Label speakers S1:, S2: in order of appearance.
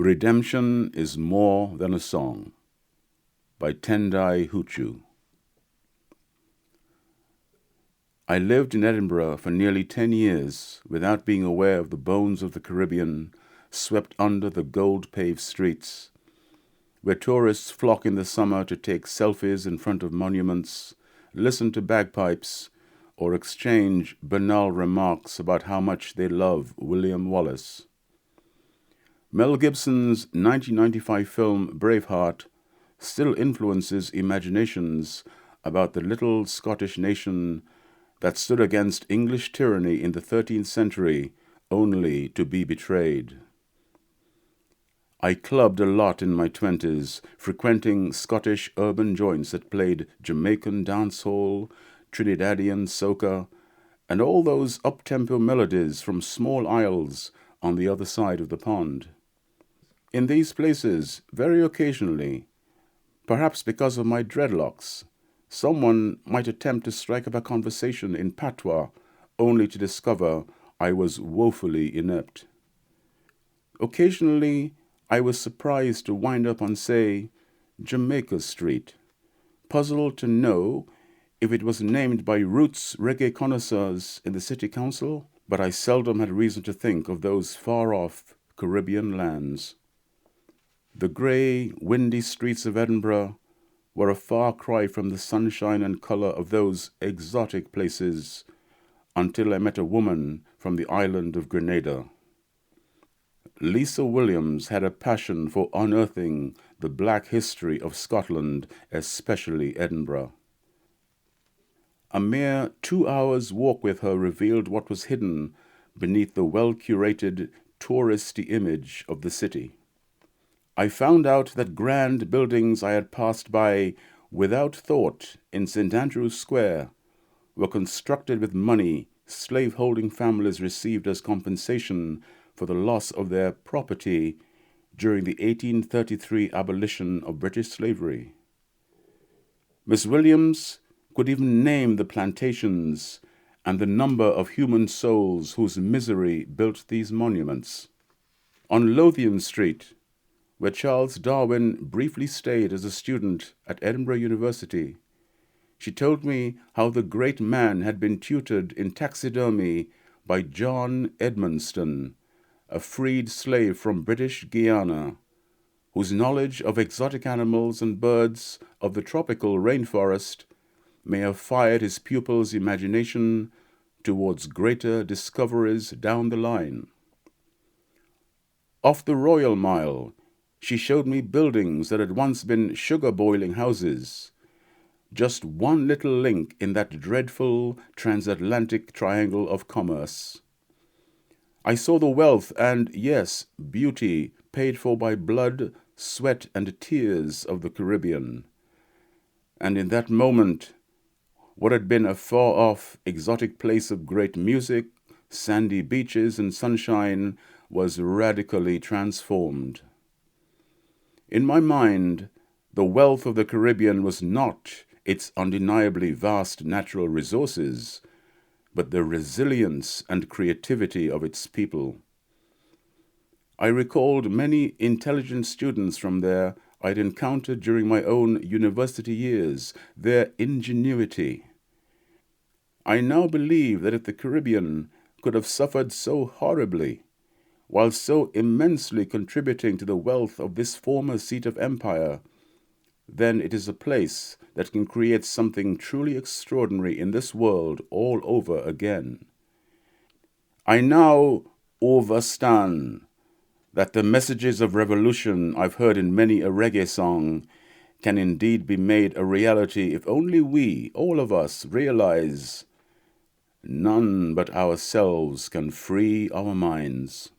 S1: Redemption is More Than a Song by Tendai Huchu. I lived in Edinburgh for nearly 10 years without being aware of the bones of the Caribbean swept under the gold-paved streets, where tourists flock in the summer to take selfies in front of monuments, listen to bagpipes, or exchange banal remarks about how much they love William Wallace. Mel Gibson's 1995 film Braveheart still influences imaginations about the little Scottish nation that stood against English tyranny in the 13th century only to be betrayed. I clubbed a lot in my 20s, frequenting Scottish urban joints that played Jamaican dancehall, Trinidadian soca, and all those up-tempo melodies from small isles on the other side of the pond. In these places, very occasionally, perhaps because of my dreadlocks, someone might attempt to strike up a conversation in patois, only to discover I was woefully inept. Occasionally, I was surprised to wind up on, say, Jamaica Street, puzzled to know if it was named by roots reggae connoisseurs in the city council, but I seldom had reason to think of those far-off Caribbean lands. The grey, windy streets of Edinburgh were a far cry from the sunshine and colour of those exotic places until I met a woman from the island of Grenada. Lisa Williams had a passion for unearthing the black history of Scotland, especially Edinburgh. A mere 2 hours' walk with her revealed what was hidden beneath the well-curated, touristy image of the city. I found out that grand buildings I had passed by without thought in St. Andrew's Square were constructed with money slave-holding families received as compensation for the loss of their property during the 1833 abolition of British slavery. Miss Williams could even name the plantations and the number of human souls whose misery built these monuments. On Lothian Street, where Charles Darwin briefly stayed as a student at Edinburgh University, she told me how the great man had been tutored in taxidermy by John Edmonston, a freed slave from British Guiana, whose knowledge of exotic animals and birds of the tropical rainforest may have fired his pupil's imagination towards greater discoveries down the line. Off the Royal Mile, she showed me buildings that had once been sugar-boiling houses, just one little link in that dreadful transatlantic triangle of commerce. I saw the wealth and, yes, beauty paid for by blood, sweat, and tears of the Caribbean. And in that moment, what had been a far-off, exotic place of great music, sandy beaches, and sunshine was radically transformed. In my mind, the wealth of the Caribbean was not its undeniably vast natural resources, but the resilience and creativity of its people. I recalled many intelligent students from there I'd encountered during my own university years, their ingenuity. I now believe that if the Caribbean could have suffered so horribly, while so immensely contributing to the wealth of this former seat of empire, then it is a place that can create something truly extraordinary in this world all over again. I now overstand that the messages of revolution I've heard in many a reggae song can indeed be made a reality if only we, all of us, realize none but ourselves can free our minds.